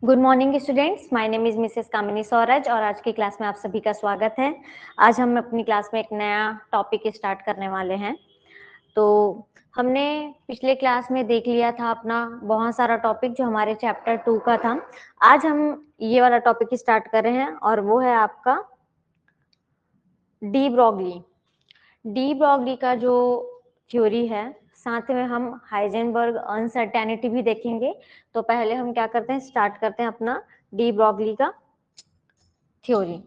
Good morning students, my name is Mrs Kamini Sauraj और आज की क्लास में आप सभी का स्वागत है। आज हम अपनी क्लास में एक नया टॉपिक स्टार्ट करने वाले हैं। तो हमने पिछले क्लास में देख लिया था अपना बहुत सारा टॉपिक जो हमारे चैप्टर 2 का था। आज हम ये वाला टॉपिक स्टार्ट कर रहे हैं और वो है आपका डी ब्रॉगली। डी ब्रॉगली का जो थ्योरी है, साथ में हम हाइजेनबर्ग अनसर्टेनिटी भी देखेंगे। तो पहले हम क्या करते हैं, स्टार्ट करते हैं अपना डी ब्रॉगली का थ्योरी।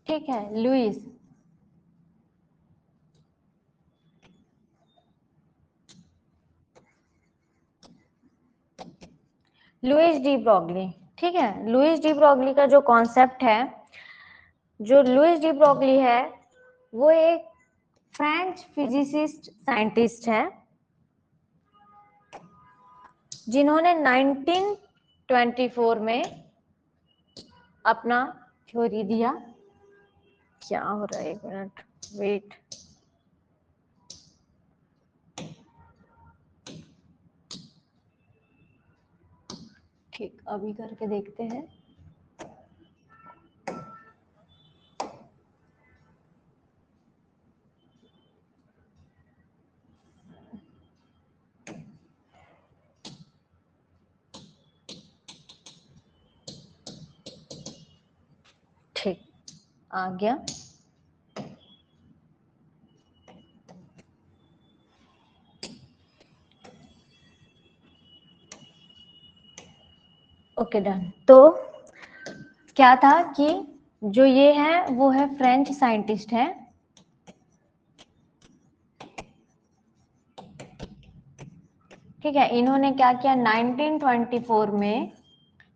ठीक है, लुइस लुइस डी ब्रॉगली। ठीक है, लुइस डी ब्रॉगली का जो कॉन्सेप्ट है, जो लुइस डी ब्रॉगली है वो एक फ्रेंच फिजिसिस्ट साइंटिस्ट है जिन्होंने 1924 में अपना थ्योरी दिया। क्या हो रहा है, एक मिनट वेट। ठीक, अभी करके देखते हैं। ठीक, आ गया। Okay done. तो क्या था कि जो ये है वो है फ्रेंच साइंटिस्ट है। ठीक है, इन्होंने क्या किया, 1924 में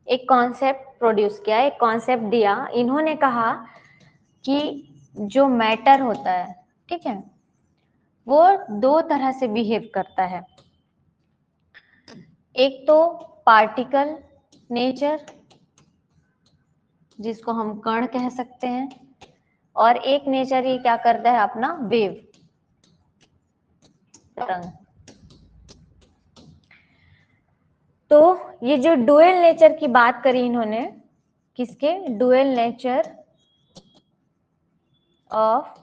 एक कॉन्सेप्ट प्रोड्यूस किया, एक कॉन्सेप्ट दिया। इन्होंने कहा कि जो मैटर होता है, ठीक है, वो दो तरह से बिहेव करता है। एक तो पार्टिकल नेचर, जिसको हम कण कह सकते हैं, और एक नेचर ये क्या करता है, अपना वेव, तरंग। तो ये जो डुअल नेचर की बात करी इन्होंने, किसके, डुअल नेचर ऑफ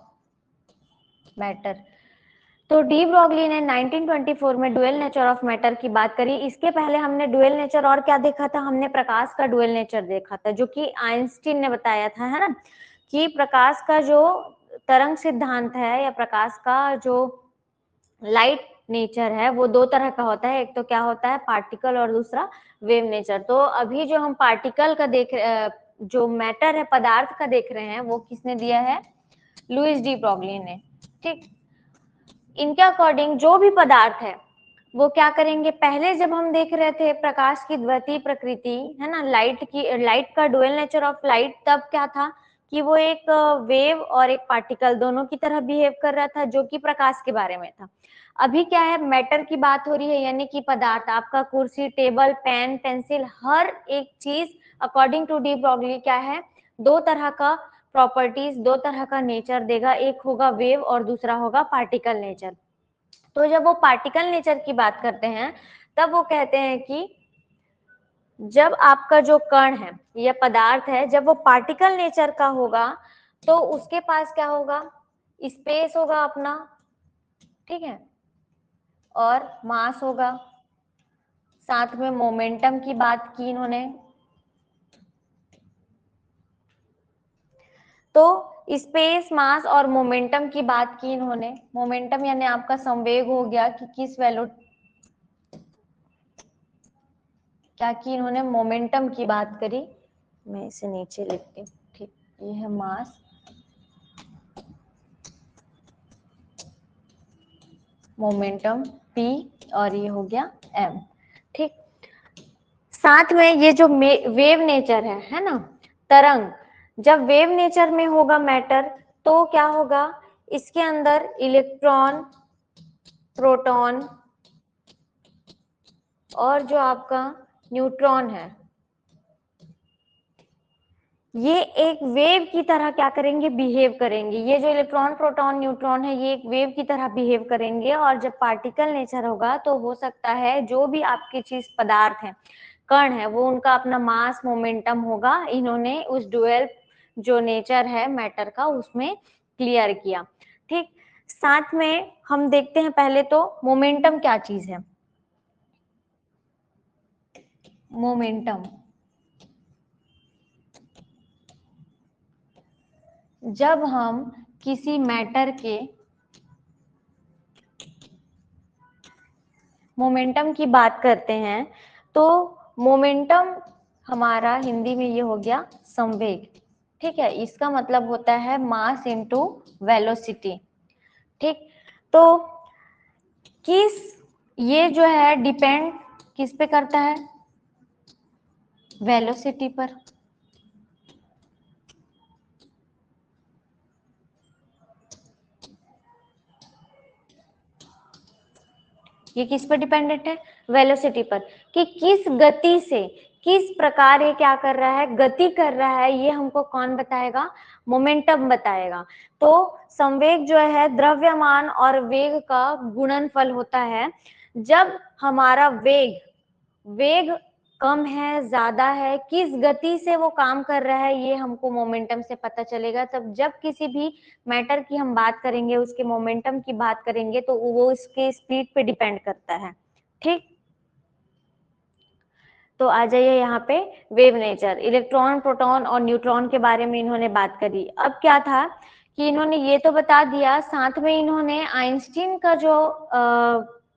मैटर। तो डी ब्रॉगली ने 1924 में डुअल नेचर ऑफ मैटर की बात करी। इसके पहले हमने डुअल नेचर और क्या देखा था, हमने प्रकाश का डुअल नेचर देखा था, जो कि आइंस्टीन ने बताया था, है ना, कि प्रकाश का जो तरंग सिद्धांत है या प्रकाश का जो लाइट नेचर है वो दो तरह का होता है। एक तो क्या होता है, पार्टिकल, और दूसरा वेव नेचर। तो अभी जो हम पार्टिकल का जो मैटर है, पदार्थ का देख रहे हैं, वो किसने दिया है, लुइस डी ब्रॉगली ने। ठीक, इनके अकॉर्डिंग जो भी पदार्थ है वो क्या करेंगे, पहले जब हम देख रहे थे प्रकाश की द्वितीय प्रकृति, है ना, लाइट का डुअल नेचर ऑफ लाइट, तब क्या था कि वो एक वेव और एक पार्टिकल दोनों की तरह बिहेव कर रहा था, जो कि प्रकाश के बारे में था। अभी क्या है, मैटर की बात हो रही है, यानी कि पदार्थ, आपका कुर्सी, टेबल, पेन, पेंसिल, हर एक चीज अकॉर्डिंग टू डी ब्रॉगली क्या है, दो तरह का प्रॉपर्टीज, दो तरह का नेचर देगा। एक होगा वेव और दूसरा होगा पार्टिकल नेचर। तो जब वो पार्टिकल नेचर की बात करते हैं, तब वो कहते हैं कि जब आपका जो कण है या पदार्थ है, जब वो पार्टिकल नेचर का होगा तो उसके पास क्या होगा, स्पेस होगा अपना, ठीक है, और मास होगा। साथ में मोमेंटम की बात की इन्होंने। तो स्पेस, मास और मोमेंटम की बात की इन्होंने। मोमेंटम यानी आपका संवेग हो गया कि किस वैल्यू, क्या की इन्होंने, मोमेंटम की बात करी। मैं इसे नीचे लिखती हूँ। ठीक, ये है मास, मोमेंटम P, और ये हो गया M। ठीक, साथ में ये जो वेव नेचर है ना, तरंग, जब वेव नेचर में होगा मैटर तो क्या होगा, इसके अंदर इलेक्ट्रॉन, प्रोटॉन और जो आपका न्यूट्रॉन है, ये एक वेव की तरह क्या करेंगे, बिहेव करेंगे। ये जो इलेक्ट्रॉन प्रोटॉन न्यूट्रॉन है ये एक वेव की तरह बिहेव करेंगे, और जब पार्टिकल नेचर होगा तो हो सकता है जो भी आपकी चीज पदार्थ है, कण है, वो उनका अपना मास मोमेंटम होगा। इन्होंने उस डुअल जो नेचर है मैटर का उसमें क्लियर किया। ठीक, साथ में हम देखते हैं पहले तो मोमेंटम क्या चीज है। मोमेंटम, जब हम किसी मैटर के मोमेंटम की बात करते हैं तो मोमेंटम हमारा हिंदी में ये हो गया संवेग। ठीक है, इसका मतलब होता है मास इनटू वेलोसिटी। ठीक, तो किस, ये जो है डिपेंड किस पे करता है, वेलोसिटी पर। ये किस पर डिपेंडेंट है, वेलोसिटी पर, कि किस गति से, किस प्रकार ये क्या कर रहा है, गति कर रहा है, ये हमको कौन बताएगा, मोमेंटम बताएगा। तो संवेग जो है द्रव्यमान और वेग का गुणनफल होता है। जब हमारा वेग, वेग कम है ज्यादा है, किस गति से वो काम कर रहा है, ये हमको मोमेंटम से पता चलेगा। तब जब किसी भी मैटर की हम बात करेंगे, उसके मोमेंटम की बात करेंगे, तो वो इसके स्पीड पे डिपेंड करता है। ठीक, तो आ जाइए यहाँ पे वेव नेचर। इलेक्ट्रॉन प्रोटॉन और न्यूट्रॉन के बारे में इन्होंने बात करी। अब क्या था कि इन्होंने ये तो बता दिया, साथ में इन्होंने आइंस्टीन का जो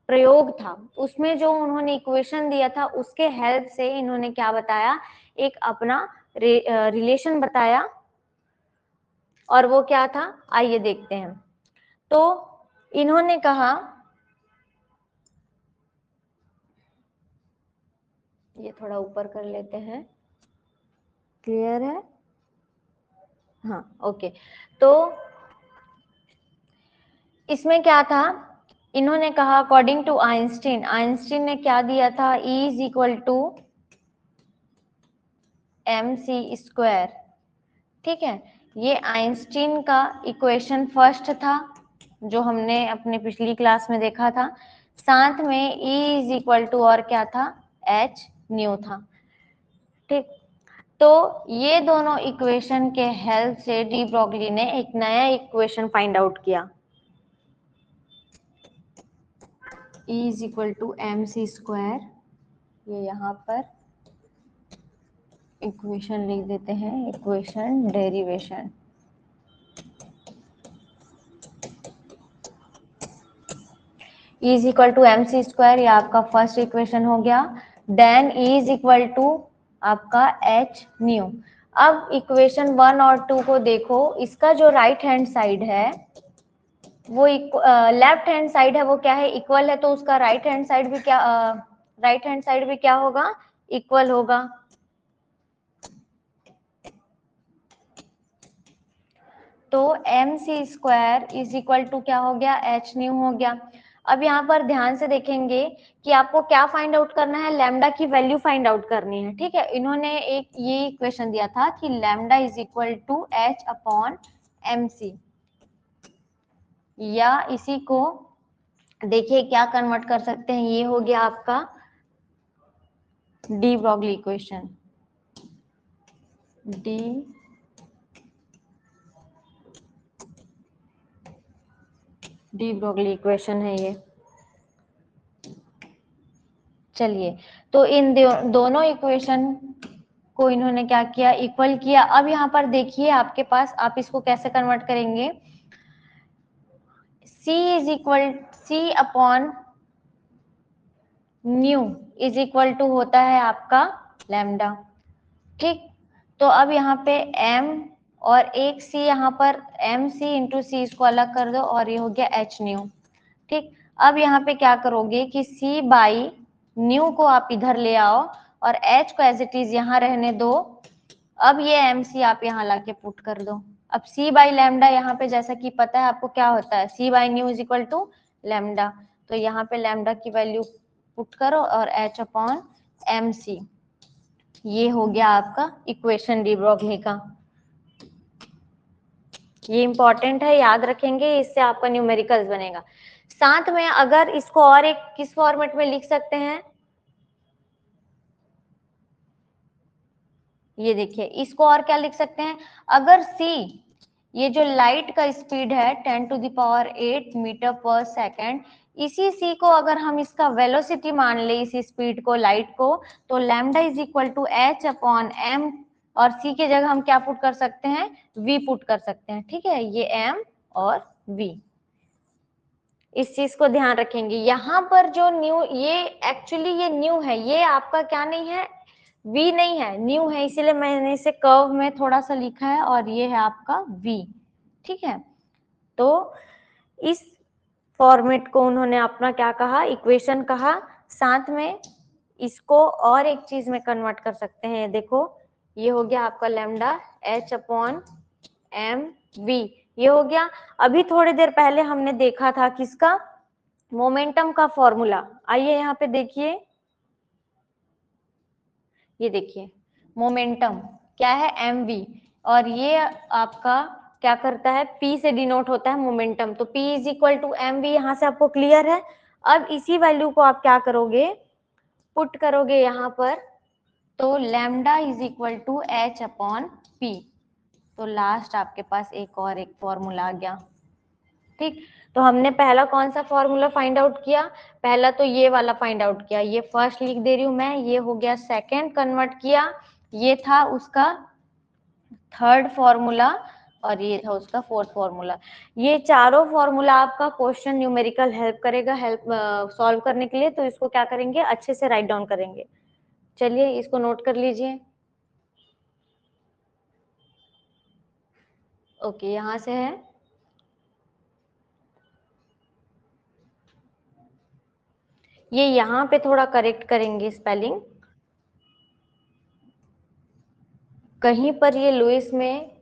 प्रयोग था उसमें जो उन्होंने इक्वेशन दिया था उसके हेल्प से इन्होंने क्या बताया, एक अपना रिलेशन बताया। और वो क्या था, आइए देखते हैं। तो इन्होंने कहा, ये थोड़ा ऊपर कर लेते हैं, क्लियर है, हाँ ओके। तो इसमें क्या था, इन्होंने कहा अकॉर्डिंग टू आइंस्टीन, आइंस्टीन ने क्या दिया था, E is equal to mc²। ठीक है, ये आइंस्टीन का इक्वेशन फर्स्ट था जो हमने अपने पिछली क्लास में देखा था। साथ में E इज इक्वल टू और क्या था, h न्यू था। ठीक, तो ये दोनों इक्वेशन के हेल्प से डी ब्रॉगली ने एक नया इक्वेशन फाइंड आउट किया, E is equal to mc²। ये यहाँ पर इक्वेशन लिख देते हैं, equation derivation. E is equal to mc², ये आपका फर्स्ट इक्वेशन हो गया। Then E is equal to आपका h न्यू। अब इक्वेशन 1 और 2 को देखो, इसका जो राइट हैंड साइड है वो लेफ्ट हैंड साइड है वो क्या है, इक्वल है, तो उसका राइट हैंड साइड भी क्या, राइट हैंड साइड भी क्या होगा, इक्वल होगा। तो mc² इज इक्वल टू क्या हो गया, h न्यू हो गया। अब यहाँ पर ध्यान से देखेंगे कि आपको क्या फाइंड आउट करना है, लैम्डा की वैल्यू फाइंड आउट करनी है। ठीक है, इन्होंने एक ये इक्वेशन दिया था कि lambda is equal to h/mc, या इसी को देखिए क्या कन्वर्ट कर सकते हैं, ये हो गया आपका de Broglie equation. De Broglie equation है ये। चलिए, तो इन दोनों इक्वेशन को इन्होंने क्या किया, इक्वल किया। अब यहाँ पर देखिए आपके पास, आप इसको कैसे कन्वर्ट करेंगे, C is equal, C upon nu is equal to होता है आपका लैम्डा। ठीक, तो अब यहाँ पे m और एक c, यहाँ पर mc इंटू सी, इसको अलग कर दो और ये हो गया h न्यू। ठीक, अब यहाँ पे क्या करोगे कि c बाई न्यू को आप इधर ले आओ और h को एज इट इज यहाँ रहने दो। अब ये mc आप यहाँ लाके पुट कर दो। अब c बाई लैम्डा यहाँ पे जैसा कि पता है आपको क्या होता है, c by nu is equal to lambda. तो यहाँ पे लैम्डा की वैल्यू पुट करो और h/mc, ये हो गया आपका इक्वेशन डी ब्रॉगली का। ये इंपॉर्टेंट है, याद रखेंगे, इससे आपका न्यूमेरिकल्स बनेगा। साथ में अगर इसको और एक किस फॉर्मेट में लिख सकते हैं, ये देखिए, इसको और क्या लिख सकते हैं, अगर c, ये जो लाइट का स्पीड है 10⁸ मीटर पर सेकेंड, इसी c को अगर हम इसका वेलोसिटी मान ले, इसी स्पीड को, लाइट को, तो lambda is equal to h/m, और c के जगह हम क्या पुट कर सकते हैं, v पुट कर सकते हैं। ठीक है, ये m और v, इस चीज को ध्यान रखेंगे। यहाँ पर जो न्यू, ये एक्चुअली ये न्यू है, ये आपका क्या नहीं है, v नहीं है, न्यू है, इसीलिए मैंने इसे कर्व में थोड़ा सा लिखा है, और ये है आपका v। ठीक है, तो इस फॉर्मेट को उन्होंने अपना क्या कहा, इक्वेशन कहा। साथ में इसको और एक चीज में कन्वर्ट कर सकते हैं, देखो, ये हो गया आपका लैम्डा h/m/v, ये हो गया। अभी थोड़ी देर पहले हमने देखा था किसका, मोमेंटम का फॉर्मूला। आइए यहाँ पे देखिए, ये देखिए, मोमेंटम क्या है, mv, और ये आपका क्या करता है, p से डिनोट होता है मोमेंटम, तो p is equal to mv, यहाँ से आपको क्लियर है। अब इसी वैल्यू को आप क्या करोगे, पुट करोगे यहाँ पर, तो lambda is equal to h/p, तो लास्ट आपके पास एक और एक फॉर्मूला आ गया। ठीक, तो हमने पहला कौन सा फॉर्मूला फाइंड आउट किया, पहला तो ये वाला फाइंड आउट किया, ये फर्स्ट लिख दे रही हूं मैं, ये हो गया सेकंड कन्वर्ट किया, ये था उसका थर्ड फॉर्मूला, और ये था उसका फोर्थ फॉर्मूला। ये चारों फॉर्मूला आपका क्वेश्चन न्यूमेरिकल हेल्प करेगा, हेल्प सॉल्व करने के लिए, तो इसको क्या करेंगे, अच्छे से राइट डाउन करेंगे। चलिए इसको नोट कर लीजिए। ओके, यहाँ से है, ये यहाँ पे थोड़ा करेक्ट करेंगे स्पेलिंग, कहीं पर ये लुइस में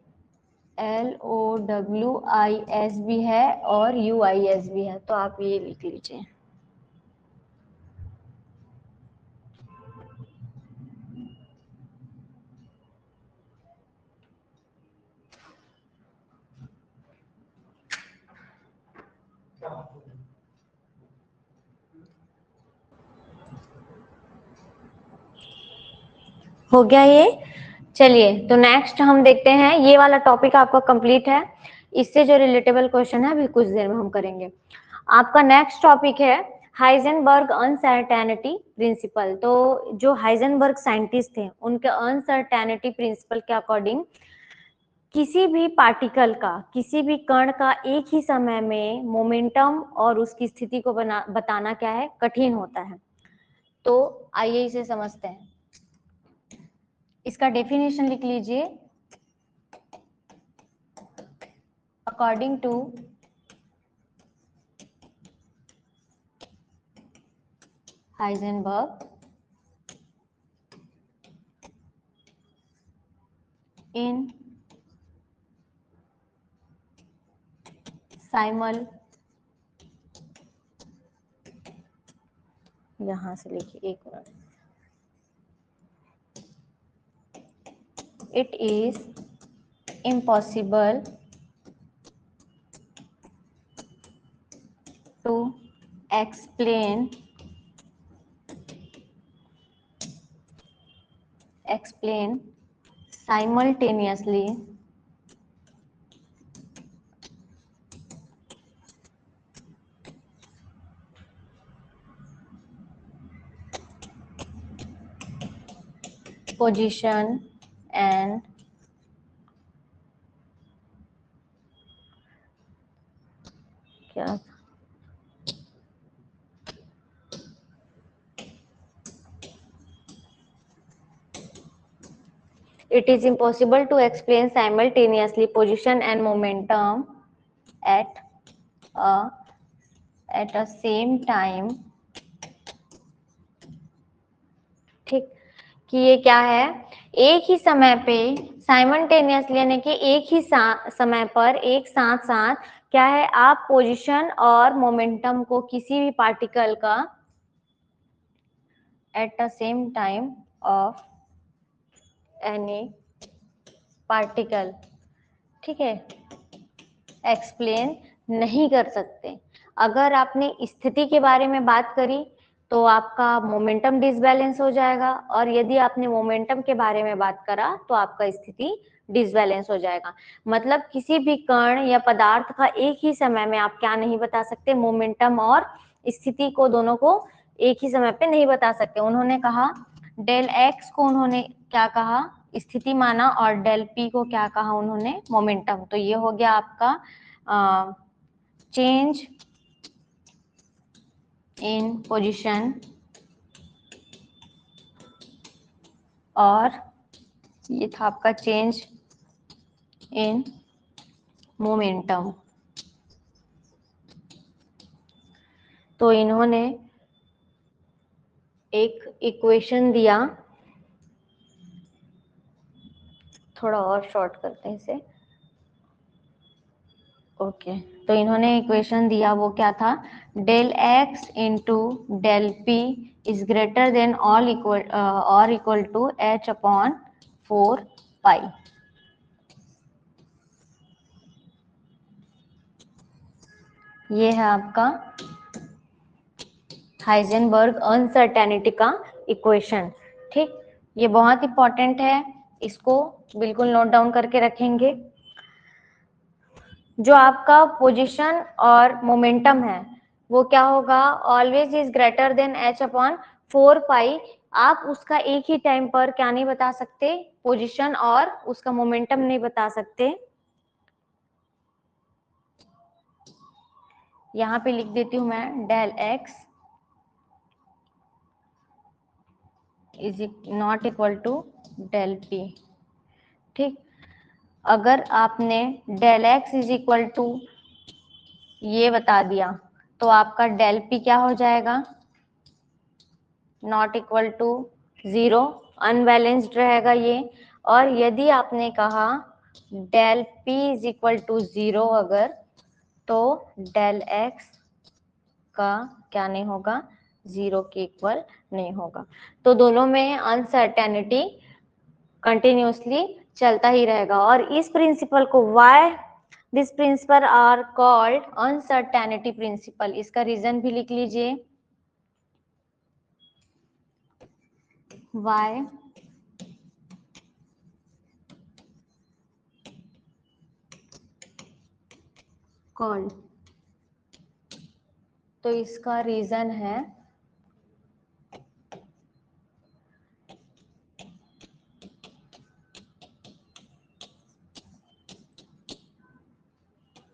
LOWIS भी है और UIS भी है, तो आप ये लिख लीजिए। हो गया ये। चलिए, तो नेक्स्ट हम देखते हैं, ये वाला टॉपिक आपका कंप्लीट है, इससे जो रिलेटेबल क्वेश्चन है अभी कुछ देर में हम करेंगे। आपका नेक्स्ट टॉपिक है हाइजेनबर्ग अनसर्टेनिटी प्रिंसिपल। तो जो हाइजेनबर्ग साइंटिस्ट थे, उनके अनसर्टेनिटी प्रिंसिपल के अकॉर्डिंग किसी भी पार्टिकल का, किसी भी कण का एक ही समय में मोमेंटम और उसकी स्थिति को बताना क्या है, कठिन होता है। तो आइए इसे समझते हैं, इसका डेफिनेशन लिख लीजिए। अकॉर्डिंग टू हाइजेनबर्ग, इन साइमल, यहां से लिखिए एक minute, it is impossible to explain simultaneously position and क्या, it is impossible to explain simultaneously position and momentum at a same time। ठीक, कि ये क्या है, एक ही समय पे साइमल्टेनियसली, यानी कि एक ही समय पर एक साथ साथ क्या है, आप पोजीशन और मोमेंटम को किसी भी पार्टिकल का at the same time of any particle, ठीक है, एक्सप्लेन नहीं कर सकते। अगर आपने स्थिति के बारे में बात करी तो आपका मोमेंटम डिसबैलेंस हो जाएगा, और यदि आपने मोमेंटम के बारे में बात करा तो आपका स्थिति डिसबैलेंस हो जाएगा। मतलब किसी भी कण या पदार्थ का एक ही समय में आप क्या नहीं बता सकते, मोमेंटम और स्थिति को, दोनों को एक ही समय पे नहीं बता सकते। उन्होंने कहा डेल एक्स को उन्होंने क्या कहा, स्थिति माना, और डेल पी को क्या कहा उन्होंने, मोमेंटम। तो ये हो गया आपका चेंज इन पोजीशन और ये था आपका चेंज इन मोमेंटम। तो इन्होंने एक इक्वेशन दिया, थोड़ा और शॉर्ट करते हैं इसे। ओके, तो इन्होंने इक्वेशन दिया, वो क्या था, del x into del p is greater than all equal और equal to h upon 4 pi. ये है आपका हाइजेनबर्ग अनसर्टेनिटी का इक्वेशन। ठीक, ये बहुत इंपॉर्टेंट है, इसको बिल्कुल नोट डाउन करके रखेंगे। जो आपका पोजीशन और मोमेंटम है वो क्या होगा, always is greater then H upon 4 पाई। आप उसका एक ही टाइम पर क्या नहीं बता सकते, पोजीशन और उसका मोमेंटम नहीं बता सकते। यहाँ पे लिख देती हूं मैं, del x is not equal to del p. ठीक, अगर आपने del x is equal to ये बता दिया तो आपका डेल पी क्या हो जाएगा, नॉट इक्वल टू 0, अनबैलेंस्ड रहेगा ये। और यदि आपने कहा del p is equal to 0 अगर, तो डेल एक्स का क्या नहीं होगा, 0 के इक्वल नहीं होगा। तो दोनों में अनसर्टेनिटी कंटिन्यूसली चलता ही रहेगा। और इस प्रिंसिपल को why this principle are called uncertainty principle, इसका रीजन भी लिख लीजिए, व्हाई कॉल्ड। तो इसका रीजन है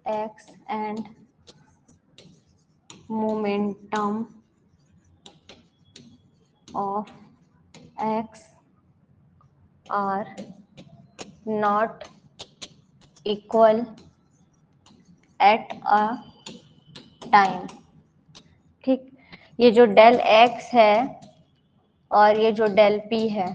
x and momentum of x are not equal at a time। ठीक, ये जो डेल x है और ये जो डेल p है,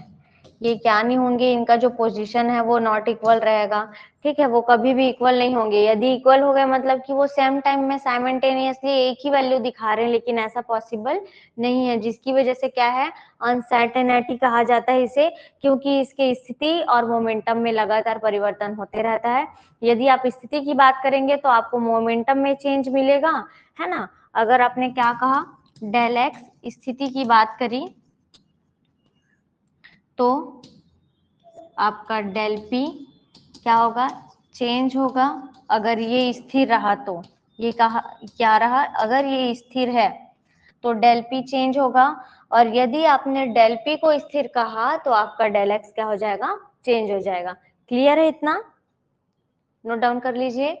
ये क्या नहीं होंगे, इनका जो पोजीशन है वो नॉट इक्वल रहेगा। ठीक है, वो कभी भी इक्वल नहीं होंगे। यदि इक्वल हो गए मतलब कि वो सेम टाइम में साइमल्टेनियसली एक ही वैल्यू दिखा रहे हैं, लेकिन ऐसा पॉसिबल नहीं है, जिसकी वजह से क्या है, अनसर्टेनिटी कहा जाता है इसे, क्योंकि इसके स्थिति और मोमेंटम में लगातार परिवर्तन होते रहता है। यदि आप स्थिति की बात करेंगे तो आपको मोमेंटम में चेंज मिलेगा, है ना। अगर आपने क्या कहा, डेल एक्स स्थिति की बात करी तो आपका डेल पी क्या होगा, चेंज होगा। अगर ये स्थिर रहा तो ये कहा क्या रहा, अगर ये स्थिर है तो डेल पी चेंज होगा, और यदि आपने डेल पी को स्थिर कहा तो आपका डेल एक्स क्या हो जाएगा, चेंज हो जाएगा। क्लियर है इतना, नोट डाउन कर लीजिए।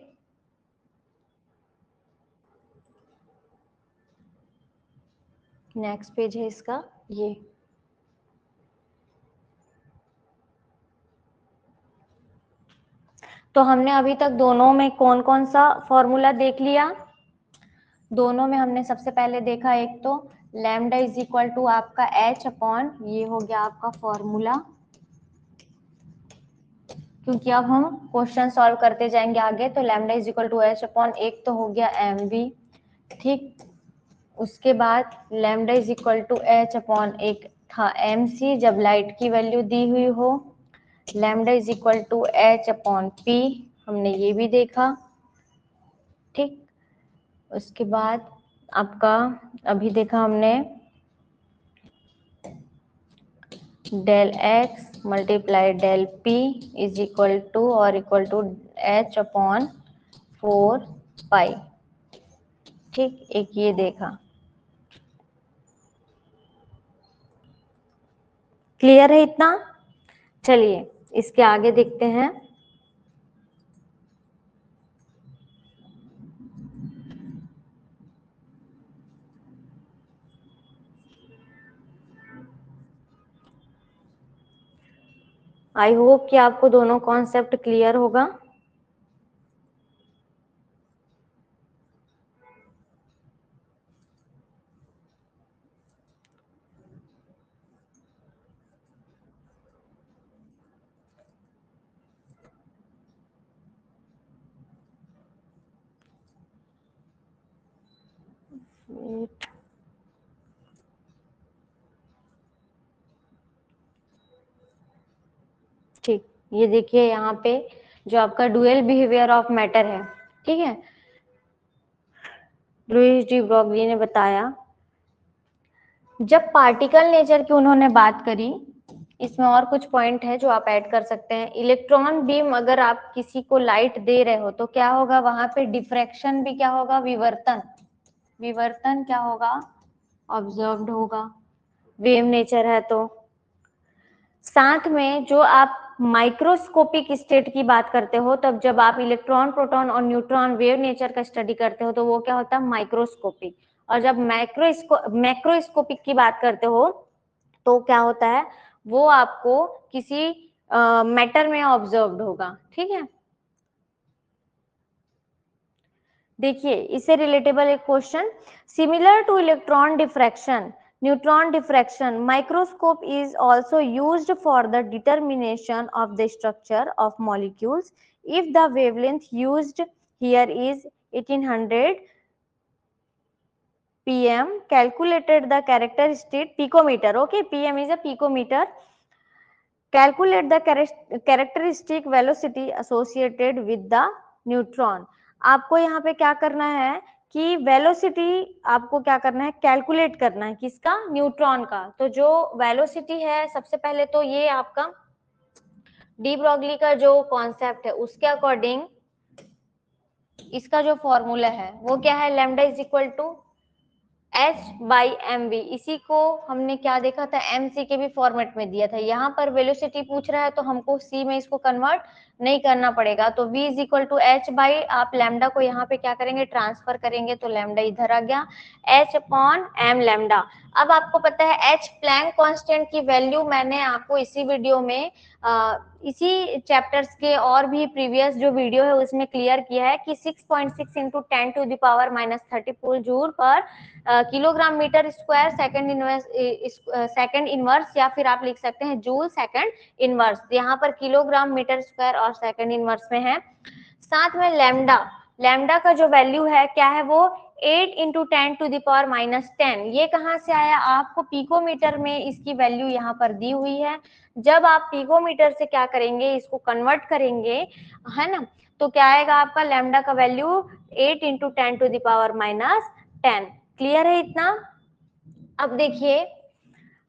नेक्स्ट पेज है इसका ये। तो हमने अभी तक दोनों में कौन कौन सा फॉर्मूला देख लिया। दोनों में हमने सबसे पहले देखा, एक तो लैम्डा इज इक्वल टू आपका एच अपॉन, ये हो गया आपका फॉर्मूला, क्योंकि अब हम क्वेश्चन सॉल्व करते जाएंगे आगे। तो lambda is equal to h upon, एक तो हो गया एम वी। ठीक, उसके बाद lambda is equal to h upon, एक था एम सी जब लाइट की वैल्यू दी हुई हो। Lambda is equal to h upon p, हमने ये भी देखा। उसके बाद आपका अभी देखा हमने del x multiply del p is equal to और equal to h upon 4 pi. ठीक, एक ये देखा। क्लियर है इतना? चलिए इसके आगे देखते हैं। आई होप कि आपको दोनों कॉन्सेप्ट क्लियर होगा। ठीक, ये देखिए यहाँ पे जो आपका डुअल बिहेवियर ऑफ मैटर है, ठीक है, लुईस डी ब्रॉगली ने बताया। जब पार्टिकल नेचर की उन्होंने बात करी, इसमें और कुछ पॉइंट है जो आप ऐड कर सकते हैं। इलेक्ट्रॉन बीम अगर आप किसी को लाइट दे रहे हो तो क्या होगा, वहां पे डिफ्रैक्शन भी क्या होगा, विवर्तन, विवर्तन क्या होगा, ऑब्जर्व्ड होगा, वेव नेचर है तो। साथ में जो आप माइक्रोस्कोपिक स्टेट की बात करते हो, तब जब आप इलेक्ट्रॉन प्रोटॉन और न्यूट्रॉन वेव नेचर का स्टडी करते हो तो वो क्या होता है, माइक्रोस्कोपिक। और जब मैक्रोस्कोपिक की बात करते हो तो क्या होता है, वो आपको किसी मैटर में ऑब्जर्व्ड होगा। ठीक है, देखिए इससे रिलेटेबल एक question, similar two electron diffraction, neutron diffraction, microscope is also used for the determination of the structure of molecules if the wavelength used here is 1800 pm, calculated the characteristic picometer, okay, pm is a picometer, calculate the characteristic velocity associated with the neutron। आपको यहाँ पे क्या करना है कि velocity आपको क्या करना है, कैलकुलेट करना है, किसका, न्यूट्रॉन का। तो जो वेलोसिटी है, सबसे पहले तो ये आपका डी ब्रॉगली का जो कॉन्सेप्ट है उसके अकॉर्डिंग इसका जो फॉर्मूला है वो क्या है, lambda is equal to h/mv। इसी को हमने क्या देखा था, mc के भी फॉर्मेट में दिया था। यहाँ पर वेलोसिटी पूछ रहा है तो हमको c में इसको कन्वर्ट नहीं करना पड़ेगा, तो v is equal to h by, आप लैम्डा को यहाँ पे क्या करेंगे, ट्रांसफर करेंगे, तो लैम्डा इधर आ गया, h अपॉन m लैम्डा। अब आपको पता है h प्लैंक कांस्टेंट की वैल्यू मैंने आपको इसी वीडियो में इसी चैप्टर्स के और भी प्रीवियस जो वीडियो है उसमें क्लियर किया है कि 6.6 into 10 to the power -34 joule per kilogram metre square second inverse, या फिर आप लिख सकते हैं जूल सेकंड इनवर्स। यहाँ पर किलोग्राम मीटर स्क्वायर और सेकंड इनवर्स में है। साथ में लैम्डा, लैम्डा का जो वैल्यू है क्या है, वो 8 इंटू 10 टू द पावर -10। ये कहाँ से आया, आपको पिकोमीटर में इसकी वैल्यू यहाँ पर दी हुई है। जब आप पिकोमीटर से क्या करेंगे, इसको कन्वर्ट करेंगे, है ना, तो क्या आएगा आपका लैम्डा का value 8 into 10 to the power -10। Clear है इतना? अब देखिए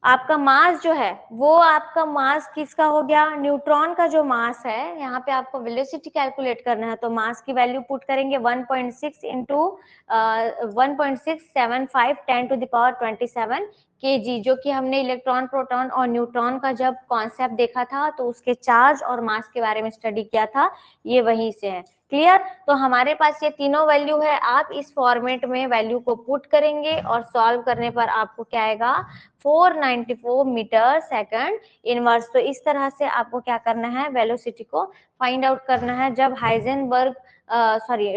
आपका मास जो है वो आपका मास किसका हो गया, न्यूट्रॉन का जो मास है, यहाँ पे आपको वेलोसिटी कैलकुलेट करना है तो मास की वैल्यू पुट करेंगे 1.6 into 1.675 10 to the power 27 kg, जो कि हमने इलेक्ट्रॉन प्रोटॉन और न्यूट्रॉन का जब कॉन्सेप्ट देखा था तो उसके चार्ज और मास के बारे में स्टडी किया था, ये वहीं से है। क्लियर? तो हमारे पास ये तीनों वैल्यू है, आप इस फॉर्मेट में वैल्यू को पुट करेंगे और सॉल्व करने पर आपको क्या आएगा, 494 मीटर सेकंड इनवर्स। तो इस तरह से आपको क्या करना है, वेलोसिटी को फाइंड आउट करना है जब हाइजेनबर्ग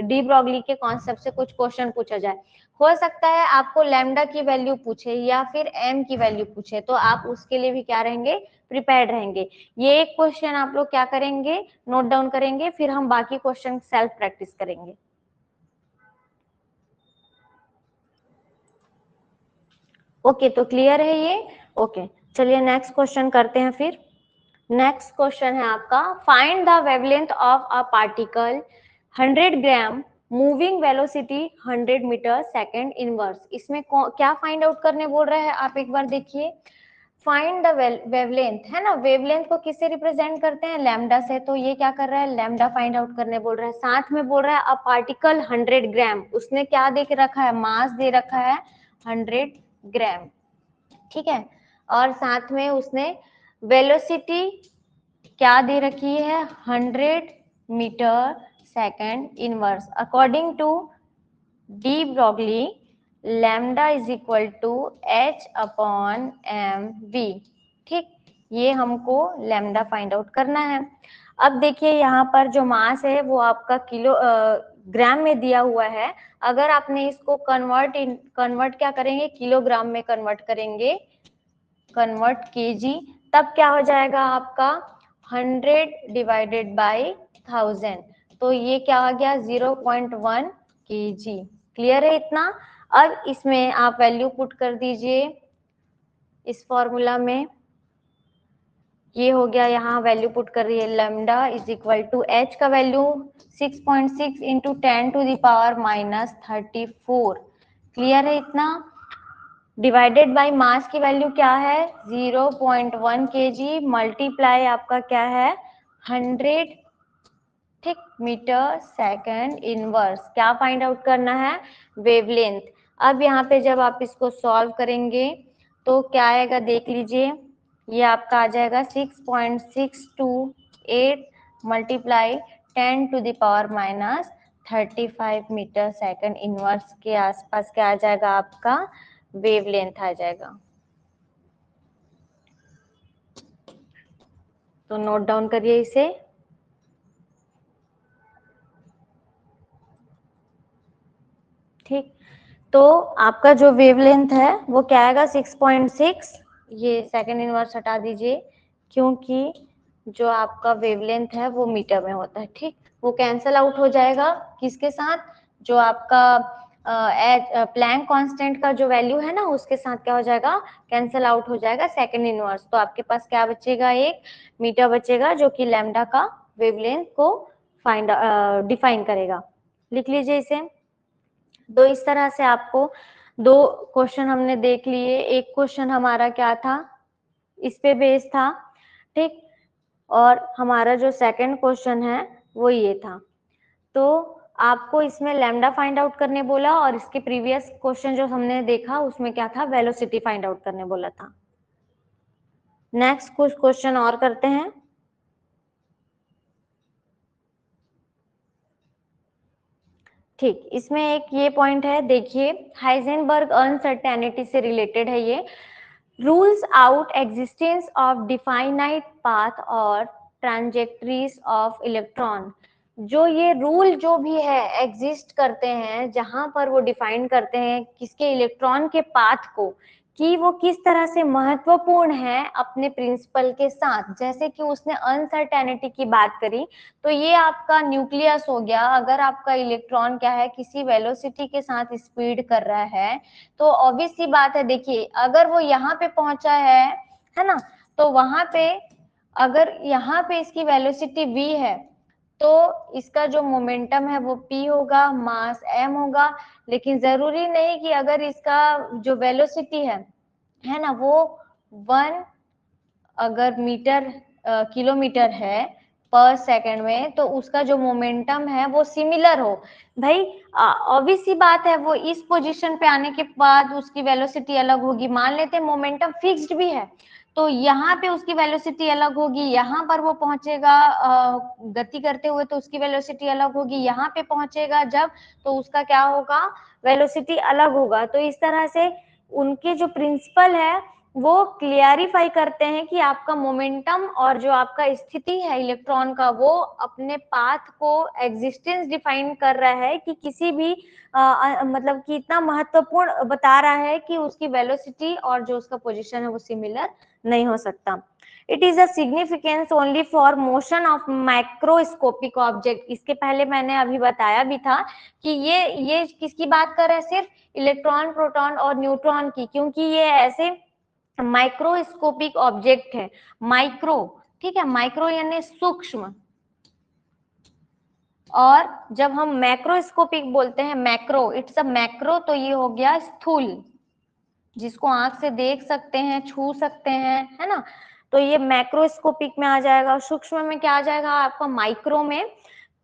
डी ब्रॉगली के कॉन्सेप्ट से कुछ क्वेश्चन पूछा जाए। हो सकता है आपको लैम्डा की वैल्यू पूछे या फिर एम की वैल्यू पूछे, तो आप उसके लिए भी क्या रहेंगे, प्रिपेयर्ड रहेंगे। ये एक क्वेश्चन आप लोग क्या करेंगे, नोट डाउन करेंगे, फिर हम बाकी क्वेश्चन सेल्फ प्रैक्टिस करेंगे। ओके, तो क्लियर है ये? ओके, चलिए नेक्स्ट क्वेश्चन करते हैं फिर। नेक्स्ट क्वेश्चन है आपका, find the wavelength of a particle 100 gram moving velocity 100 metre second inverse. इसमें क्या फाइंड आउट करने बोल रहा है, आप एक बार देखिए। फाइंड द वेवलेंथ, है ना, वेवलेंथ को किससे रिप्रेजेंट करते हैं, लैम्डा से, तो ये क्या कर रहा है, लैम्डा फाइंड आउट करने बोल रहा है। साथ में बोल रहा है अ पार्टिकल 100 ग्राम, उसने क्या दे के रखा है, मास दे रखा है 100 ग्राम, ठीक है। और साथ में उसने वेलोसिटी क्या दे रखी है, 100 metre second inverse. According to de Broglie, lambda is equal to h upon m v, ठीक। ये हमको लैम्डा फाइंड आउट करना है। अब देखिए यहाँ पर जो मास है वो आपका ग्राम में दिया हुआ है। अगर आपने इसको कन्वर्ट क्या करेंगे, किलोग्राम में कन्वर्ट करेंगे, कन्वर्ट केजी, तब क्या हो जाएगा आपका 100 डिवाइडेड बाई 1000, तो ये क्या आ गया 0.1 केजी। क्लियर है इतना। अब इसमें आप वैल्यू पुट कर दीजिए इस फॉर्मूला में, ये हो गया, यहाँ वैल्यू पुट कर रही है, lambda is equal to H का value 6.6 into 10 to the power minus 34। Clear है इतना। डिवाइडेड बाय मास की वैल्यू क्या है 0.1 केजी, मल्टीप्लाई आपका क्या है 100, ठीक, मीटर सेकंड इनवर्स। क्या फाइंड आउट करना है, वेवलेंथ। अब यहाँ पे जब आप इसको सॉल्व करेंगे तो क्या आएगा देख लीजिए, ये आपका आ जाएगा 6.628 multiply 10 to the power minus 35 metre second inverse के आसपास क्या आ जाएगा आपका वेवलेंथ आ जाएगा। तो नोट डाउन करिए इसे। ठीक, तो आपका जो वेवलेंथ है वो क्या आएगा 6.6, ये सेकंड इनवर्स हटा दीजिए क्योंकि जो आपका वेवलेंथ है वो मीटर में होता है, ठीक। वो कैंसल आउट हो जाएगा किसके साथ, जो आपका प्लैंक कांस्टेंट का जो वैल्यू है ना उसके साथ क्या हो जाएगा, कैंसल आउट हो जाएगा सेकंड इनवर्स। तो आपके पास क्या बचेगा, एक मीटर बचेगा जो कि लैम्डा का वेवलेंथ को डिफाइन करेगा। लिख लीजिए इसे। तो इस तरह से आपको दो क्वेश्चन हमने देख लिए। एक क्वेश्चन हमारा क्या था, इस पे बेस था, ठीक, और हमारा जो सेकंड क्वेश्चन है वो ये था। तो आपको इसमें लैम्डा फाइंड आउट करने बोला और इसके प्रीवियस क्वेश्चन जो हमने देखा उसमें क्या था, वेलोसिटी फाइंड आउट करने बोला था। नेक्स्ट कुछ क्वेश्चन और करते हैं। ठीक, इसमें एक ये पॉइंट है, देखिए हाइजेनबर्ग अनसर्टेनिटी से रिलेटेड है ये। rules out existence of definite path और trajectories of electron। जो ये रूल जो भी है एग्जिस्ट करते हैं जहां पर वो डिफाइन करते हैं किसके, इलेक्ट्रॉन के पाथ को, कि वो किस तरह से महत्वपूर्ण है अपने प्रिंसिपल के साथ। जैसे कि उसने अनसर्टेनिटी की बात करी, तो ये आपका न्यूक्लियस हो गया। अगर आपका इलेक्ट्रॉन क्या है किसी वेलोसिटी के साथ स्पीड कर रहा है तो ऑब्वियस सी बात है, देखिए अगर वो यहाँ पे पहुंचा है ना, तो वहां पे अगर यहाँ पे इसकी वेलोसिटी v है तो इसका जो मोमेंटम है वो p होगा, मास m होगा। लेकिन जरूरी नहीं कि अगर इसका जो वेलोसिटी है ना वो 1 अगर मीटर किलोमीटर है पर सेकंड में, तो उसका जो मोमेंटम है वो सिमिलर हो। भाई ऑब्वियस सी बात है, वो इस पोजीशन पे आने के बाद उसकी वेलोसिटी अलग होगी। मान लेते हैं मोमेंटम फिक्स्ड भी है तो यहाँ पे उसकी वेलोसिटी अलग होगी, यहाँ पर वो पहुंचेगा गति करते हुए तो उसकी वेलोसिटी अलग होगी, यहाँ पे पहुंचेगा जब तो उसका क्या होगा, वेलोसिटी अलग होगा। तो इस तरह से उनके जो प्रिंसिपल है वो क्लियरिफाई करते हैं कि आपका मोमेंटम और जो आपका स्थिति है इलेक्ट्रॉन का वो अपने पाथ को एग्जिस्टेंस डिफाइन कर रहा है कि किसी भी मतलब कि इतना महत्वपूर्ण बता रहा है कि उसकी वेलोसिटी और जो उसका पोजीशन है वो सिमिलर नहीं हो सकता। It is a significance only for motion of microscopic object. इसके पहले मैंने अभी बताया भी था कि ये किसकी बात कर रहा है, सिर्फ इलेक्ट्रॉन, प्रोटॉन और न्यूट्रॉन की, क्योंकि ये ऐसे माइक्रोस्कोपिक ऑब्जेक्ट है। माइक्रो, ठीक है, माइक्रो यानी सूक्ष्म, और जब हम मैक्रोस्कोपिक बोलते हैं, मैक्रो, इट्स अ मैक्रो, तो ये हो गया स्थूल, जिसको आंख से देख सकते हैं, छू सकते हैं, है ना, तो ये मैक्रोस्कोपिक में आ जाएगा। सूक्ष्म में क्या आ जाएगा आपका, माइक्रो में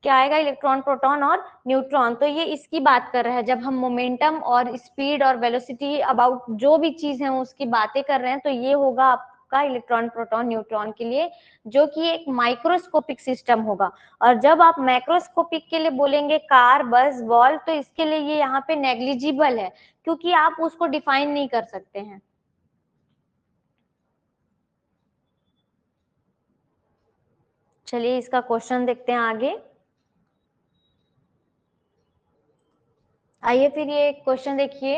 क्या आएगा, इलेक्ट्रॉन, प्रोटॉन और न्यूट्रॉन। तो ये इसकी बात कर रहा है, जब हम मोमेंटम और स्पीड और वेलोसिटी अबाउट जो भी चीज है उसकी बातें कर रहे हैं, तो ये होगा आपका इलेक्ट्रॉन, प्रोटॉन, न्यूट्रॉन के लिए, जो कि एक माइक्रोस्कोपिक सिस्टम होगा। और जब आप मैक्रोस्कोपिक के लिए बोलेंगे कार, बस, बॉल, तो इसके लिए ये यहाँ पे नेग्लिजिबल है, क्योंकि आप उसको डिफाइन नहीं कर सकते हैं। चलिए इसका क्वेश्चन देखते हैं आगे। आइए फिर ये क्वेश्चन देखिए,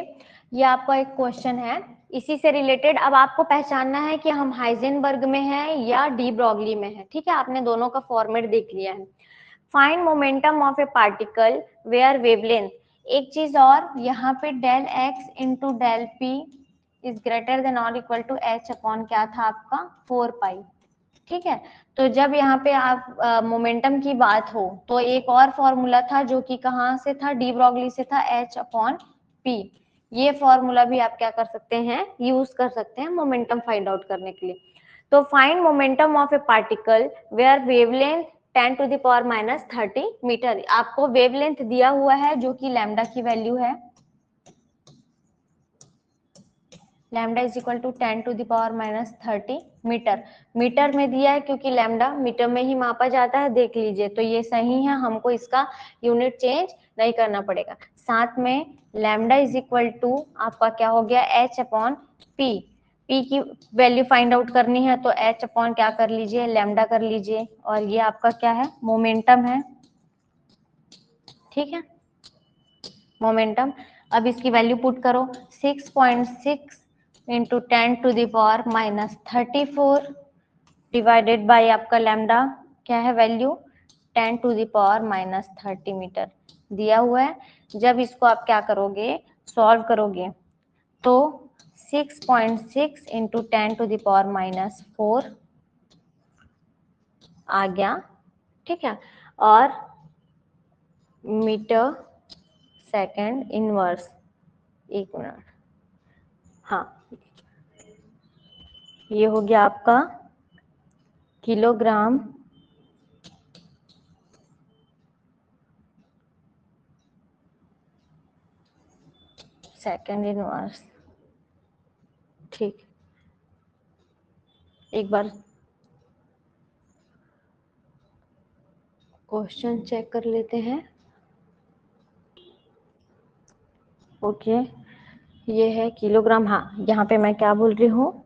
ये आपका एक क्वेश्चन है इसी से रिलेटेड। अब आपको पहचानना है कि हम हाइजेनबर्ग में हैं या डी ब्रॉगली में हैं, ठीक है, आपने दोनों का फॉर्मेट देख लिया है। Find momentum of a particle where wavelength, एक चीज और, यहाँ पे del x into del p is greater than और इक्वल टू एच अपॉन क्या था आपका 4 पाई, ठीक है। तो जब यहाँ पे आप मोमेंटम की बात हो तो एक और फॉर्मूला था जो कि कहाँ से था, डी ब्रॉगली से था, एच अपॉन पी। ये फॉर्मूला भी आप क्या कर सकते हैं, यूज कर सकते हैं मोमेंटम फाइंड आउट करने के लिए। तो find momentum of a particle where wavelength 10⁻³ metre, आपको वेवलेंथ दिया हुआ है जो कि लैम्डा की वैल्यू है, lambda is equal to 10⁻³ metre. Metre में दिया है क्योंकि लैम्डा मीटर में ही मापा जाता है, देख लीजिए, तो ये सही है, हमको इसका यूनिट चेंज नहीं करना पड़ेगा। साथ में लैम्डा इज इक्वल टू आपका क्या हो गया, एच अपॉन पी, पी की वैल्यू फाइंड आउट करनी है तो एच अपॉन क्या कर लीजिए, लैम्डा कर लीजिए, और ये आपका क्या है, मोमेंटम है, ठीक है, मोमेंटम। अब इसकी वैल्यू पुट करो, 6.6 इंटू 10⁻³ डिवाइडेड बाय आपका लैम्डा क्या है वैल्यू, 10⁻³ मीटर दिया हुआ है। जब इसको आप क्या करोगे, सॉल्व करोगे, तो 6.6 इंटू 10⁻⁴ आ गया, ठीक है, और मीटर सेकंड इनवर्स, एक मिनट, हाँ, ये हो गया आपका किलोग्राम सेकंड इनवर्स, ठीक, एक बार क्वेश्चन चेक कर लेते हैं। ओके, ये है किलोग्राम, हाँ, यहाँ पे मैं क्या बोल रही हूँ,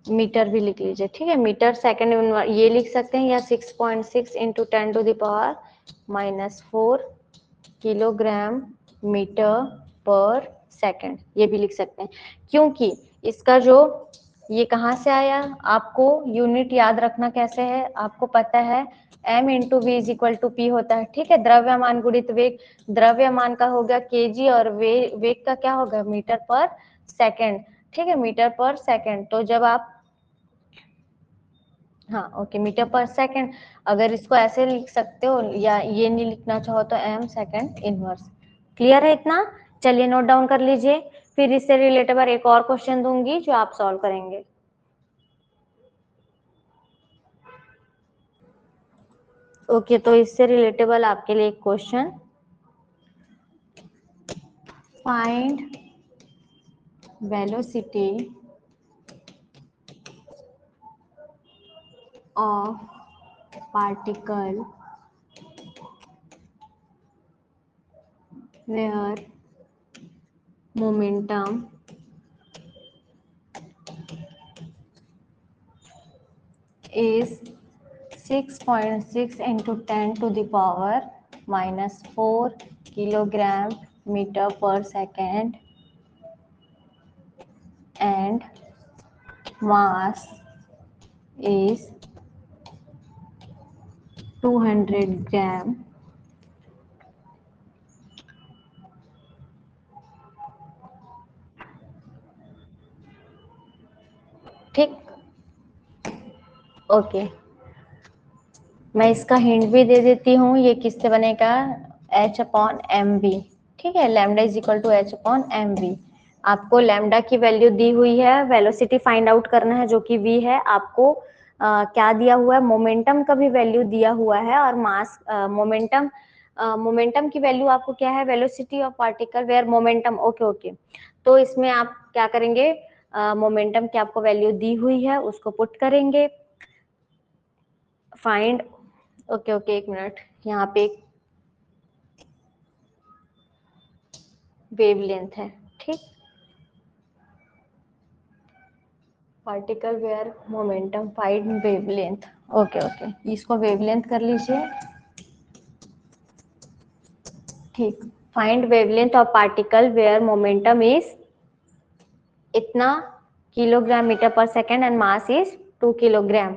मीटर भी लिख लीजिए, ठीक है, मीटर सेकंड ये लिख सकते हैं, या 6.6 इंटू 10⁻⁴ किलोग्राम मीटर पर सेकंड, ये भी लिख सकते हैं, क्योंकि इसका जो ये कहाँ से आया, आपको यूनिट याद रखना कैसे है, आपको पता है m into v is equal to p होता है, ठीक है, द्रव्यमान गुणित वेग, द्रव्यमान का हो गया केजी और वेग का क्या होगा, मीटर पर सेकंड, ठीक है, मीटर पर सेकंड। तो जब आप, हाँ ओके, मीटर पर सेकंड, अगर इसको ऐसे लिख सकते हो या ये नहीं लिखना चाहो तो m सेकंड इनवर्स, क्लियर है इतना, चलिए नोट डाउन कर लीजिए। फिर इससे रिलेटेड एक और क्वेश्चन दूंगी जो आप सॉल्व करेंगे। ओके, तो इससे रिलेटेबल आपके लिए एक question, find velocity of particle where momentum is 6.6 into 10⁻⁴ kilogram meter per second and mass is 200 gram. ठीक, ओके, मैं इसका हिंट भी दे देती हूँ, ये किससे बनेगा, h/mv, ठीक है, lambda is equal to h/mv। आपको लैम्डा की वैल्यू दी हुई है, वेलोसिटी फाइंड आउट करना है जो कि v है। आपको क्या दिया हुआ है, मोमेंटम का भी वैल्यू दिया हुआ है, और मास मोमेंटम की वैल्यू आपको क्या है, velocity of particle where momentum, okay okay. तो इसमें आप क्या करेंगे, मोमेंटम की आपको वैल्यू दी हुई है, उसको पुट करेंगे, फाइंड, ओके ओके, एक मिनट, यहाँ पे एक वेवलेंथ है, ठीक, particle where momentum find wavelength, okay okay, इसको वेवलेंथ कर लीजिए, ठीक। Find wavelength of particle where momentum is इतना kilogram metre per second and mass is 2 kilogram.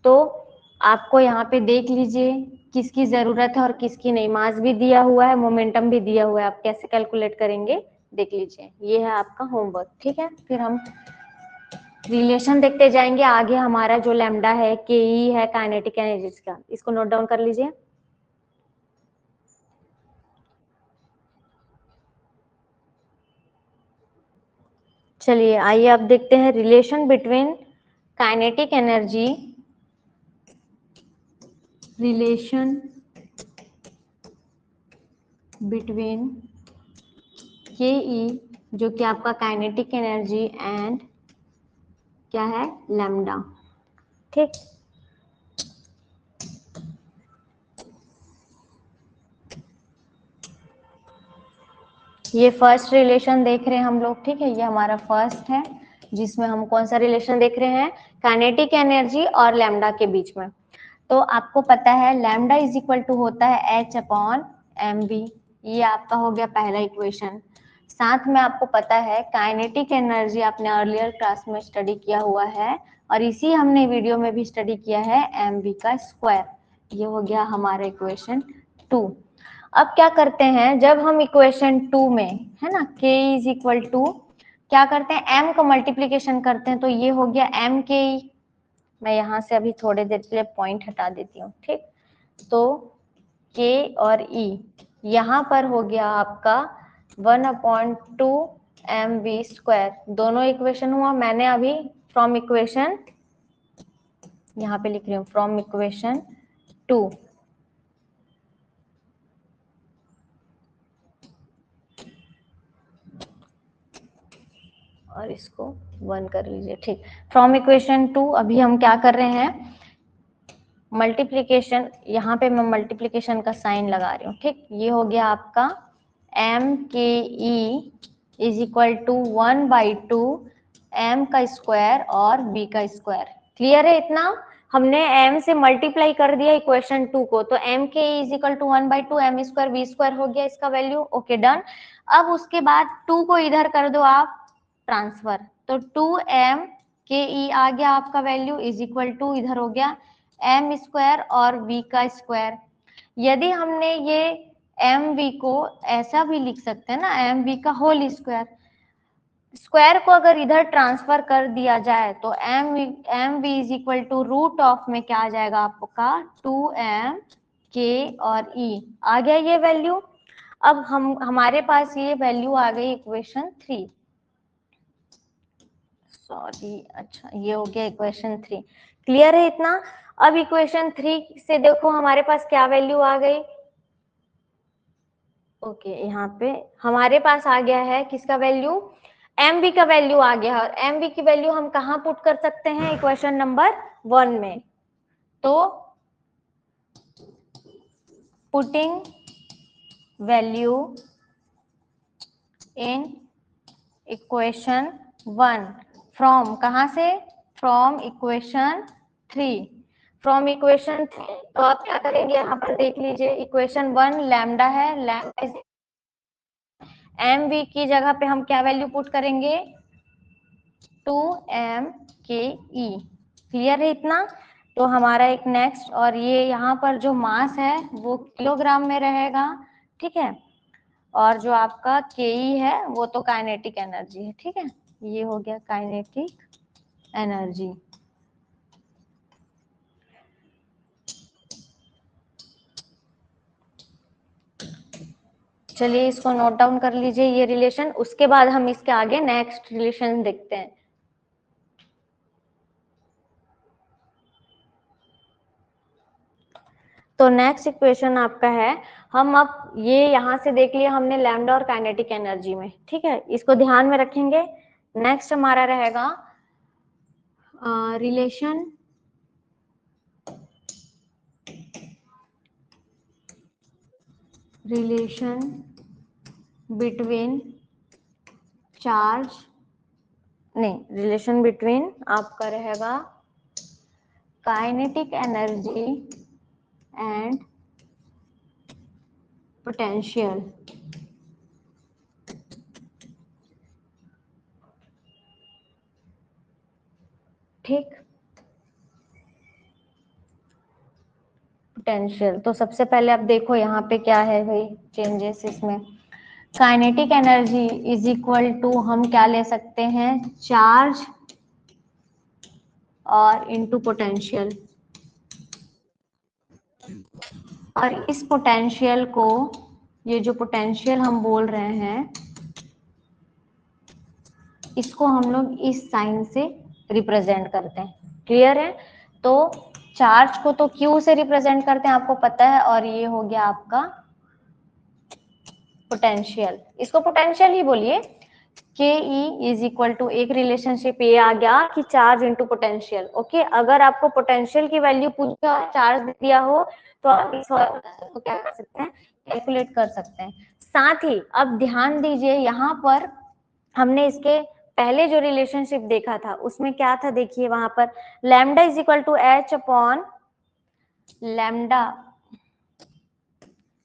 तो आपको यहाँ पे देख लीजिए किसकी जरूरत है और किसकी नहीं, मास भी दिया हुआ है, मोमेंटम भी दिया हुआ है, आप कैसे कैलकुलेट करेंगे देख लीजिए, ये है आपका होमवर्क, ठीक है। फिर हम रिलेशन देखते जाएंगे आगे, हमारा जो लैम्डा है के ई है काइनेटिक एनर्जी का, इसको नोट डाउन कर लीजिए। चलिए आइए अब देखते हैं relation between kinetic energy, relation between के ई जो कि आपका काइनेटिक एनर्जी एंड क्या है, लैम्डा, ठीक। ये फर्स्ट रिलेशन देख रहे हैं हम लोग, ठीक है, ये हमारा फर्स्ट है जिसमें हम कौन सा रिलेशन देख रहे हैं, काइनेटिक एनर्जी और लैम्डा के बीच में। तो आपको पता है लैम्डा इज इक्वल टू होता है h/mv, ये आपका हो गया पहला इक्वेशन। साथ में आपको पता है काइनेटिक एनर्जी आपने अर्लियर क्लास में स्टडी किया हुआ है, और इसी हमने वीडियो में भी स्टडी किया है, mv का स्क्वायर, ये हो गया हमारा इक्वेशन 2। अब क्या करते हैं, जब हम इक्वेशन 2 में है ना k इज इक्वल टू क्या करते हैं, m का मल्टीप्लीकेशन करते हैं, तो ये हो गया m के ई। मैं यहाँ से अभी थोड़ी देर के लिए पॉइंट हटा देती हूँ, ठीक। तो k और e यहाँ पर हो गया आपका 1/2mv², दोनों इक्वेशन हुआ। मैंने अभी फ्रॉम इक्वेशन, यहाँ पे लिख रही हूँ फ्रॉम इक्वेशन 2, और इसको 1 कर लीजिए, ठीक। फ्रॉम इक्वेशन 2 अभी हम क्या कर रहे हैं, मल्टीप्लीकेशन, यहाँ पे मैं मल्टीप्लीकेशन का साइन लगा रही हूँ, ठीक। ये हो गया आपका m के E is equal to 1/2 m का स्क्वायर और b का स्क्वायर। क्लियर है इतना, हमने m से मल्टीप्लाई कर दिया इक्वेशन 2 को, तो m के E is equal to 1/2 m square b square हो गया इसका वैल्यू, ओके डन। अब उसके बाद 2 को इधर कर दो आप ट्रांसफर, तो 2m के ई आ गया आपका वैल्यू इज इक्वल टू इधर हो गया m स्क्वायर और v का स्क्वायर। यदि हमने ये mv को ऐसा भी लिख सकते हैं ना, mv का होल स्क्वायर, स्क्वायर को अगर इधर ट्रांसफर कर दिया जाए तो mv is equal to root of में क्या आ जाएगा आपका 2m k और e, आ गया ये वैल्यू। अब हमारे पास ये वैल्यू आ गई इक्वेशन 3, सॉरी, अच्छा ये हो गया इक्वेशन 3। क्लियर है इतना। अब इक्वेशन 3 से देखो हमारे पास क्या वैल्यू आ गई, ओके यहाँ पे हमारे पास आ गया है किसका वैल्यू, mv का वैल्यू आ गया है, और mv की वैल्यू हम कहाँ पुट कर सकते हैं, इक्वेशन नंबर 1 में। तो putting value in equation 1 from, कहाँ से, फ्रॉम इक्वेशन 3, फ्रॉम इक्वेशन 3। तो आप क्या करेंगे, यहाँ पर देख लीजिए इक्वेशन 1 लैम्डा है, लैम्डा mv की जगह पे हम क्या वैल्यू पुट करेंगे, 2m के ई। क्लियर है इतना। तो हमारा एक नेक्स्ट, और ये यहाँ पर जो मास है वो किलोग्राम में रहेगा, ठीक है, और जो आपका के ई है वो तो काइनेटिक एनर्जी है, ठीक है, ये हो गया काइनेटिक एनर्जी। चलिए इसको नोट डाउन कर लीजिए ये रिलेशन, उसके बाद हम इसके आगे नेक्स्ट रिलेशन देखते हैं। तो नेक्स्ट इक्वेशन आपका है, हम अब ये यहां से देख लिया हमने लैम्डा और काइनेटिक एनर्जी में, ठीक है, इसको ध्यान में रखेंगे। नेक्स्ट हमारा रहेगा रिलेशन बिटवीन चार्ज, नहीं, रिलेशन बिटवीन आपका रहेगा काइनेटिक एनर्जी एंड पोटेंशियल। ठीक, पोटेंशियल। तो सबसे पहले आप देखो यहाँ पे क्या है भाई चेंजेस इसमें। Kinetic energy is equal to हम क्या ले सकते हैं, चार्ज और इनटू पोटेंशियल। और इस पोटेंशियल को, ये जो पोटेंशियल हम बोल रहे हैं, इसको हम लोग इस साइन से रिप्रेजेंट करते हैं। क्लियर है? तो चार्ज को तो Q से रिप्रेजेंट करते हैं, आपको पता है, और ये हो गया आपका पोटेंशियल। इसको पोटेंशियल ही बोलिए। के ई इज इक्वल टू, एक रिलेशनशिप ये आ गया कि चार्ज इंटू पोटेंशियल। ओके, अगर आपको पोटेंशियल की वैल्यू पूछा और चार्ज दिया हो तो आप इस को क्या कर सकते हैं, कैलकुलेट कर सकते हैं। साथ ही अब ध्यान दीजिए, यहाँ पर हमने इसके पहले जो रिलेशनशिप देखा था उसमें क्या था, देखिए वहां पर lambda is equal to h upon lambda,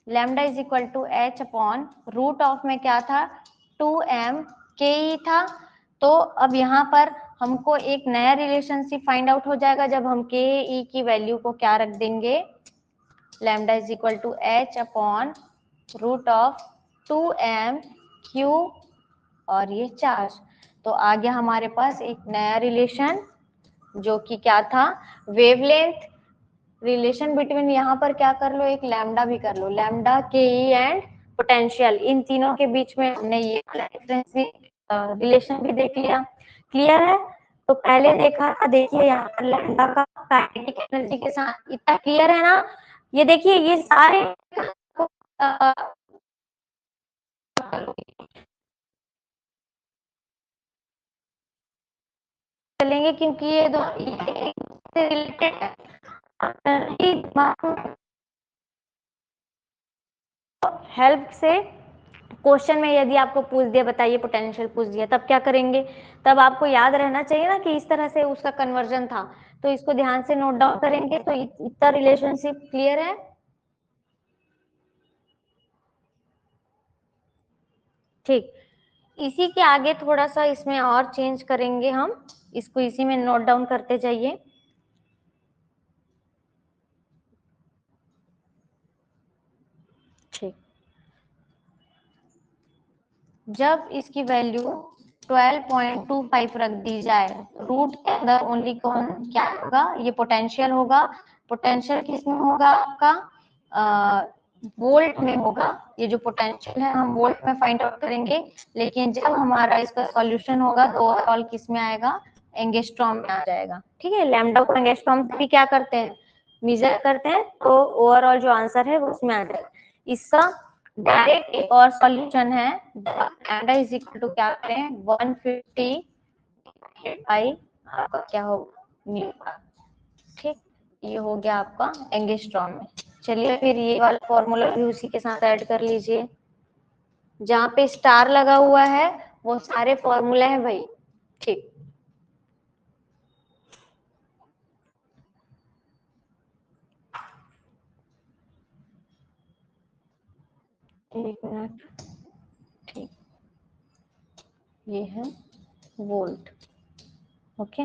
lambda is equal to h upon root of में क्या था, 2m के ई था। तो अब यहाँ पर हमको एक नया रिलेशनशिप फाइंड आउट हो जाएगा जब हम के ई की वैल्यू को क्या रख देंगे, lambda is equal to h upon root of 2m q और ये चार्ज। तो आ गया हमारे पास एक नया रिलेशन जो कि क्या था, वेवलेंथ रिलेशन बिटवीन, यहाँ पर क्या कर लो, एक लैम्डा भी कर लो, लैम्डा के ई एंड पोटेंशियल, इन तीनों के बीच में हमने ये डिफरेंस भी, रिलेशन भी देख लिया। क्लियर है? तो पहले देखा था, देखिए यहाँ पर लैम्डा का काइनेटिक एनर्जी के साथ, इतना क्लियर है ना? ये देखिए ये सारे चलेंगे क्योंकि ये दो रिलेटेड है। हेल्प से क्वेश्चन में यदि आपको पूछ दिया, बताइए पोटेंशियल पूछ दिया, तब क्या करेंगे, तब आपको याद रहना चाहिए ना कि इस तरह से उसका कन्वर्जन था। तो इसको ध्यान से नोट डाउन करेंगे। तो इतना रिलेशनशिप क्लियर है? ठीक, इसी के आगे थोड़ा सा इसमें और चेंज करेंगे हम, इसको इसी में नोट डाउन करते जाइए। ठीक, जब इसकी वैल्यू 12.25 रख दी जाए, रूट के अंदर ओनली कौन क्या होगा, ये पोटेंशियल होगा। पोटेंशियल किस में होगा आपका, वोल्ट में होगा। ये जो पोटेंशियल है हम वोल्ट में फाइंड आउट करेंगे, लेकिन जब हमारा इसका सॉल्यूशन होगा तो ओवरऑल किस में आएगा, एंगस्ट्रॉम में आ जाएगा। ठीक है, लैम्डा को एंगस्ट्रॉम से भी क्या करते हैं, मेजर करते हैं, तो ओवरऑल जो आंसर है वो उसमें आ जाएगा। इसका डायरेक्ट एक और सॉल्यूशन है, लैम्डा इज इक्वल टू क्या करें, 150 बाई आपका क्या होगा, न्यू। ठीक, ये हो गया आपका एंगस्ट्रॉम में। चलिए फिर ये वाला फॉर्मूला भी उसी के साथ ऐड कर लीजिए। जहाँ पे स्टार लगा हुआ है वो सारे फॉर्मूले हैं भाई। ठीक, एक मिनट। ठीक, ये है वोल्ट। ओके,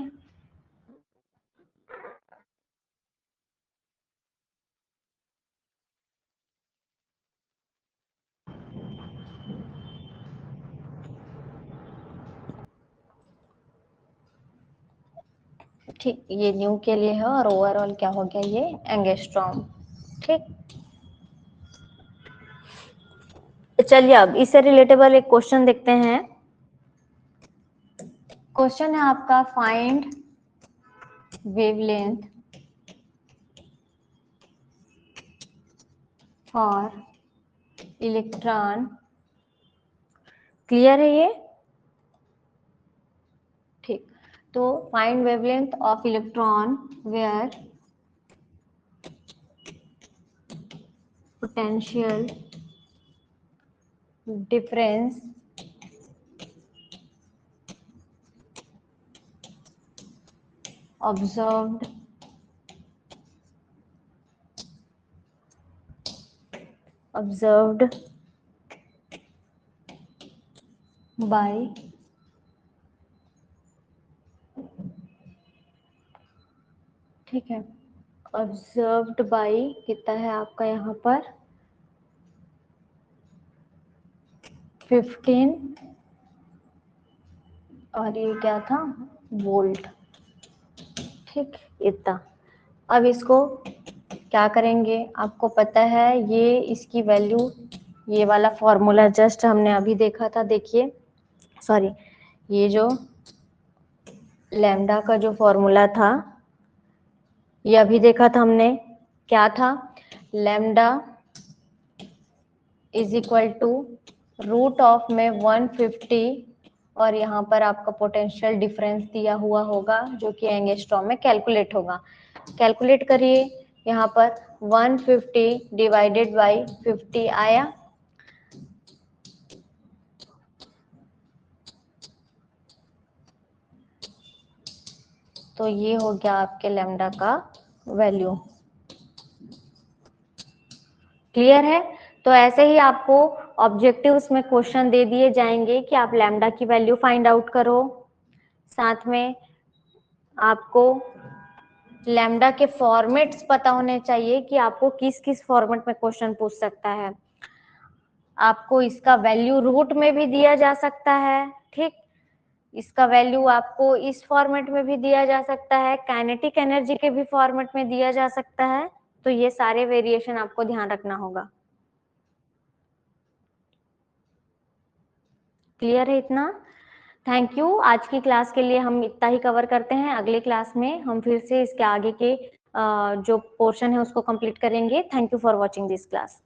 ठीक, ये न्यू के लिए है और ओवरऑल क्या हो गया, ये एंगस्ट्रॉम। ठीक, चलिए अब इससे रिलेटेबल एक क्वेश्चन देखते हैं। क्वेश्चन है आपका, find wavelength for electron. Clear है ये? ठीक, तो find wavelength of electron where potential difference observed by ठीक है, observed by कितना है आपका यहाँ पर 15 और ये क्या था वोल्ट। ठीक, इतना। अब इसको क्या करेंगे, आपको पता है ये इसकी वैल्यू, ये वाला फॉर्मूला जस्ट हमने अभी देखा था, देखिए सॉरी, ये जो लैम्डा का जो फॉर्मूला था ये अभी देखा था हमने, क्या था, lambda is equal to root of में 150 और यहाँ पर आपका पोटेंशियल डिफरेंस दिया हुआ होगा जो कि एंगस्ट्रॉम में कैलकुलेट होगा। कैलकुलेट करिए, यहाँ पर 150 डिवाइडेड बाई 50 आया, तो ये हो गया आपके लैम्डा का वैल्यू। क्लियर है? तो ऐसे ही आपको ऑब्जेक्टिव्स में क्वेश्चन दे दिए जाएंगे कि आप लैम्डा की वैल्यू फाइंड आउट करो, साथ में आपको लैम्डा के फॉर्मेट्स पता होने चाहिए कि आपको किस किस फॉर्मेट में क्वेश्चन पूछ सकता है। आपको इसका वैल्यू रूट में भी दिया जा सकता है, ठीक, इसका वैल्यू आपको इस फॉर्मेट में भी दिया जा सकता है, काइनेटिक एनर्जी के भी फॉर्मेट में दिया जा सकता है। तो ये सारे वेरिएशन आपको ध्यान रखना होगा। क्लियर है इतना? Thank you. आज की क्लास के लिए हम इतना ही कवर करते हैं, अगले क्लास में हम फिर से इसके आगे के जो पोर्शन है उसको कंप्लीट करेंगे। Thank you for watching this class.